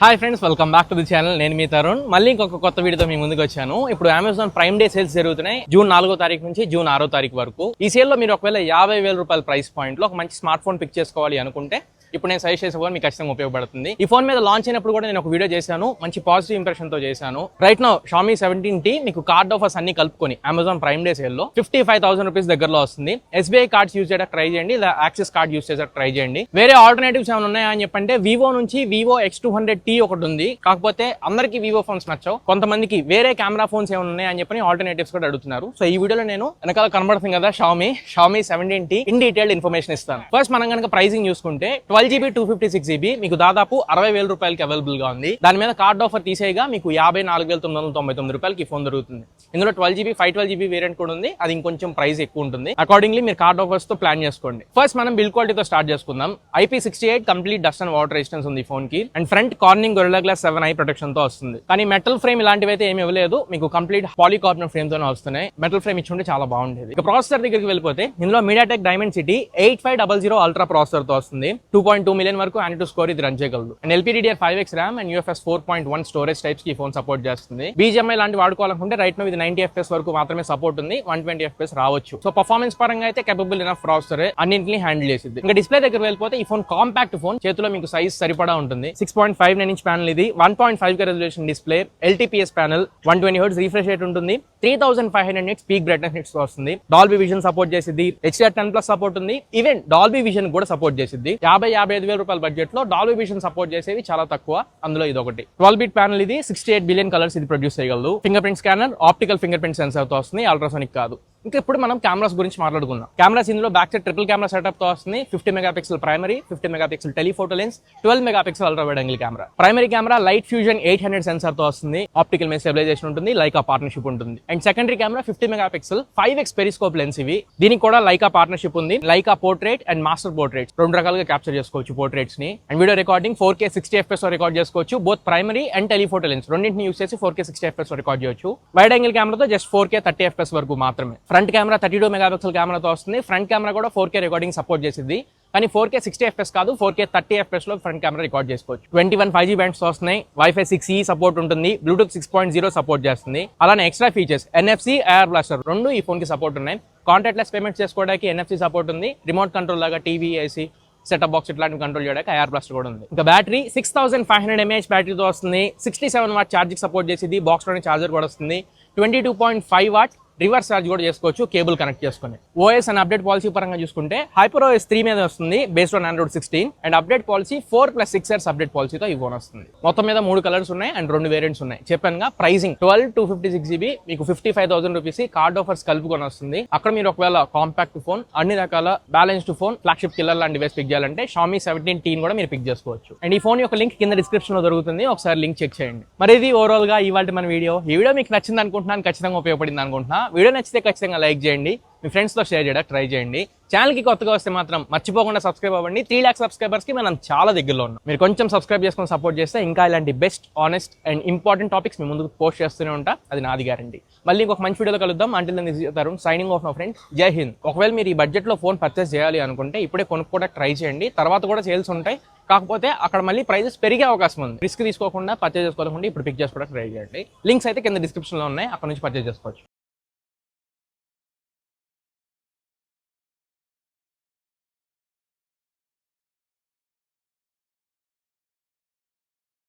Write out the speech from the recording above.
Hi friends, welcome back to the channel. నేను మీ తరుణ్. మళ్ళీ ఇంకొక కొత్త వీడియోతో మీ ముందుకు వచ్చాను. ఇప్పుడు అమెజాన్ ప్రైమ్ డే సేల్స్ జరుగుతున్నాయి. జూన్ 4వ తారీఖు నుంచి జూన్ 6వ తారీఖు వరకు. ఈ సేల్ లో మీరు ఒకవేళ 50,000 రూపాయల ప్రైస్ పాయింట్ లో ఒక మంచి స్మార్ట్ ఫోన్ పిక్ చేసుకోవాలి అనుకుంటే ఇప్పుడు నేను సజెస్ట్ చేసే ఫోన్ మీకు ఖచ్చితంగా ఉపయోగపడుతుంది. ఈ ఫోన్ మీద లాంచ్ అయినప్పుడు కూడా నేను ఒక వీడియో చేశాను, మంచి పాజిటివ్ ఇంప్రెషన్ తో చేశాను. రైట్ నౌ Xiaomi 17T మీకు కార్డ్ ఆఫర్స్ అన్ని కలుపుకొని అమెజాన్ ప్రైమ్ డే సేల్ లో 55,000 రూపీస్ దగ్గరలో వస్తుంది. SBI కార్డ్స్ యూజ్ చేయడానికి ట్రై చేయండి, లేదా యాక్సిస్ కార్డ్ యూజ్ చేసేది ట్రై చేయండి. వేరే ఆల్టర్నేటివ్స్ ఏమైనా ఉన్నాయా అని చెప్పంటే వివో నుంచి వివో X200T ఒకటి ఉంది. కాకపోతే అందరికి వివో ఫోన్స్ నచ్చవు, కొంతమందికి వేరే కెమెరా ఫోన్స్ ఏమైనా ఉన్నాయా అని చెప్పి ఆల్టర్నేటివ్స్ కూడా అడుగుతున్నారు. సో ఈ వీడియోలో నేను వెనకాల కనబడుతుంది కదా Xiaomi 17T in detailed information ఇస్తాను. ఫస్ట్ మనం కనుక ప్రైసింగ్ చూసుకుంటే 12GB 256GB మీకు దాదాపు 60,000 రూపాయలకి అవైలబుల్ గా ఉంది. దాని మీద కార్డ్ ఆఫర్ తీసేయగా మీకు 54,999 రూపాయలకి ఫోన్ దొరుకుతుంది. ఇందులో 12GB 512GB వేరియంట్ కూడా ఉంది, అది ఇంకొంచెం ప్రైస్ ఎక్కువ ఉంటుంది. అకార్డింగ్లీ మీరు కార్డ్ ఆఫర్స్ తో ప్లాన్ చేసుకోండి. ఫస్ట్ మనం బిల్డ్ క్వాలిటీతో స్టార్ట్ చేసుకుందాం. IP68 complete dust and water resistance ఉంది ఫోన్ కి, and front Corning Gorilla glass 7 i protection తో వస్తుంది. కానీ మెటల్ ఫ్రేమ్ ఇలాంటివి అయితే ఏమి ఇవ్వలేదు, మీకు కంప్లీట్ పాలీకార్బోనేట్ ఫ్రేమ్ తోనే వస్తున్నాయి. మెటల్ ఫ్రేమ్ ఇచ్చి ఉంటే చాలా బాగుండేది. ఇక ప్రాసెసర్ దగ్గరికి వెళ్ళిపోతే ఇందులో MediaTek Dimensity 8500 అల్ట్రా ప్రాసెసర్ తో వస్తుంది. 2.2 మిలియన్ వరకు Antutu స్కోర్ ఇది రన్ చేయగలదు. And LPDDR5X RAM and UFS 4.1 storage types కి ఫోన్ సపోర్ట్ చేస్తుంది. BGMI లాంటి వాడుకోవాలనుకుంటే రైట్ నో ఇది 90 FPS వరకు మాత్రమే సపోర్ట్ ఉంది, 120 FPS రావచ్చు. సో పర్ఫార్మెన్స్ పరంగా అయితే కేపబుల్ ఇనఫ్ ప్రాసెసర్ అన్నింటినీ హ్యాండిల్ చేసింది. ఇంకా డిస్ప్లే దగ్గర వెళ్ళిపోతే ఈ ఫోన్ కాంపాక్ట్ ఫోన్, చేతిలో మీకు సైజ్ సరిపడా ఉంటుంది. 6.59 ఇంచ్ ప్యానల్ ఇది, 1.5K resolution display, LTPS panel, 120Hz refresh rate ఉంటుంది, 3500 nits పీక్ బ్రైట్నెస్ నిట్స్ వస్తుంది. డాల్బీ విజన్ సపోర్ట్ చేసింది, HDR10+ సపోర్ట్ ఉంది, ఈవెన్ డాల్బీ విజన్ కూడా సపోర్ట్ చేసింది. 55,000 రూపాయల బడ్జెట్ లో డాల్బీ విజన్ సపోర్ట్ చేసేవి చాలా తక్కువ, అందులో ఇది ఒకటి. 12-bit ప్యానల్ ఇది, 68 బిలియన్ కలర్స్ ఇది ప్రొడ్యూస్ చేయగలదు. Finger print scanner, optical finger print sensor తో వస్తుంది, అల్ట్రాసోనిక్ కాదు. ఇంకా ఇప్పుడు మనం కెమెరాస్ గురించి మాట్లాడుకుందాం. కెమెరాస్ ఇందులో back side triple camera setup తో వస్తుంది. 50 megapixel primary, 50 megapixel telephoto lens, 12 megapixel ultra wide angle camera. Primary camera light fusion 800 sensor తో వస్తుంది. ఆప్టికల్ మీద స్టెబిలైజేషన్ ఉంటుంది, లైకా పార్ట్నర్షిప్ ఉంటుంది. And secondary camera 50 megapixel 5x periscope lens ఇవి, దీనికి కూడా లైకా పార్ట్నర్షిప్ ఉంది. Leica portrait and master portrait రెండు రకాలుగా క్యాప్చర్ చేసుకోవచ్చు పోర్ట్రేట్స్ ని. And video recording 4K 60 FPS record చేసుకోవచ్చు. Both primary and telephoto lens రెండింటిని యూస్ చేసి 4K 60 FPS రికార్డ్ చేయొచ్చు. వైడ్ యాంగిల్ కెమెరాతో జస్ట్ 4K 30 FPS వరకు మాత్రమే. ఫ్రంట్ కెమెరా 32 మెగాపిక్సెల్ కెమెరాతో వస్తుంది. ఫ్రంట్ కెమెరా కూడా 4K రికార్డింగ్ సపోర్ట్ చేసింది, కానీ 4K 60 FPS కాదు, 4K 30 FPS లో ఫ్రంట్ కెమెరా రికార్డ్ చేసుకోవచ్చు. 21 5G బ్యాండ్స్ వస్తున్నాయి. Wi-Fi 6E సపోర్ట్ ఉంటుంది, Bluetooth 6.0 సపోర్ట్ చేస్తుంది. అలానే extra features NFC, air blaster రెండు ఈ ఫోన్ కి సపోర్ట్ ఉన్నాయి. కాంటాక్ట్లెస్ పేమెంట్స్ చేసుకోవడానికి NFC సపోర్ట్ ఉంది. రిమోట్ కంట్రోల్ లాగా టీవీ, AC, సెటప్ బాక్స్ ఇట్లాంటివి కంట్రోల్ చేయడానికి ఎయిర్ బ్లాస్టర్ కూడా ఉంది. ఇంకా బ్యాటరీ 6500 mAh బ్యాటరీతో వస్తుంది. 67 వాట్ ఛార్జింగ్ సపోర్ట్ చేసింది. బాక్స్ లోనే ఛార్జర్ కూడా వస్తుంది. 22.5 వాట్ రివర్స్ ఛార్జ్ కూడా చేసుకోవచ్చు కేబుల్ కనెక్ట్ చేసుకుని. OS అండ్ అప్డేట్ పాలసీ పరంగా చూసుకుంటే HyperOS 3 మీద వస్తుంది based on Android 16, and update policy 4+6 years update పాలసీతో ఈ ఫోన్ వస్తుంది. మొత్తం మీద 3 కలర్స్ ఉన్నాయి అండ్ 2 వేరియంట్స్ ఉన్నాయి. చెప్పానుగా ప్రైసింగ్ 12/256GB మీకు 55,000 రూపీస్ కార్డ్ ఆఫర్స్ కలుపుకొని వస్తుంది. అక్కడ మీరు ఒకవేళ కాంపాక్ట్ ఫోన్, అన్ని రకాల బ్యాలెన్స్డ్ ఫోన్, ఫ్లాగ్షిప్ కిల్లర్ లాంటి డివైస్ పిక్ చేయాలంటే Xiaomi 17T కూడా మీరు పిక్ చేసుకోవచ్చు. అండ్ ఈ ఫోన్ యొక్క లింక్ కింద డిస్క్రిప్షన్ లో దొరుకుతుంది, ఒకసారి లింక్ చెక్ చేయండి. మరి ఇది ఓవరాల్ గా ఇవాళ మన వీడియో. ఈ వీడియో మీకు నచ్చింది అనుకుంటున్నాను, ఖచ్చితంగా ఉపయోగపడింది అనుకుంటున్నా. వీడియో నచ్చితే ఖచ్చితంగా లైక్ చేయండి, మీ ఫ్రెండ్స్ తో షేర్ చేయడానికి ట్రై చేయండి. ఛానల్ కి కొత్తగా వస్తే మాత్రం మర్చిపోకుండా సబ్స్క్రైబ్ అవ్వండి. 3 lakhs సబ్స్క్రైబర్స్ కి మనం చాలా దగ్గరలో ఉన్నాం. మీరు కొంచెం సబ్స్క్రైబ్ చేసుకొని సపోర్ట్ చేస్తే ఇంకా ఇలాంటి best, honest and important topics మీ ముందుకు పోస్ట్ చేస్తూనే ఉంటా, అది నాది గ్యారంటీ. మళ్ళీ ఇంకొక మంచి వీడియోలో కలుద్దాం. Until then this is Tarun signing off my friend. Jai Hind. ఒకవేళ మీరు ఈ బడ్జెట్ లో ఫోన్ పర్చేస్ చేయాలి అనుకుంటే ఇప్పుడే కొనుక్కోవడానికి ట్రై చేయండి. తర్వాత కూడా సేల్స్ ఉంటాయి, కాకపోతే అక్కడ మళ్ళీ ప్రైజెస్ పెరిగే అవకాశం ఉంది. రిస్క్ తీసుకోకుండా పర్చేస్ చేసుకోకుండా ఇప్పుడు పిక్ చేసుకోవడానికి ట్రై చేయండి. లింక్స్ అయితే కింద డిస్క్రిప్షన్ లో ఉన్నాయి, అక్కడ నుంచి పర్చేస్ చేసుకోవచ్చు.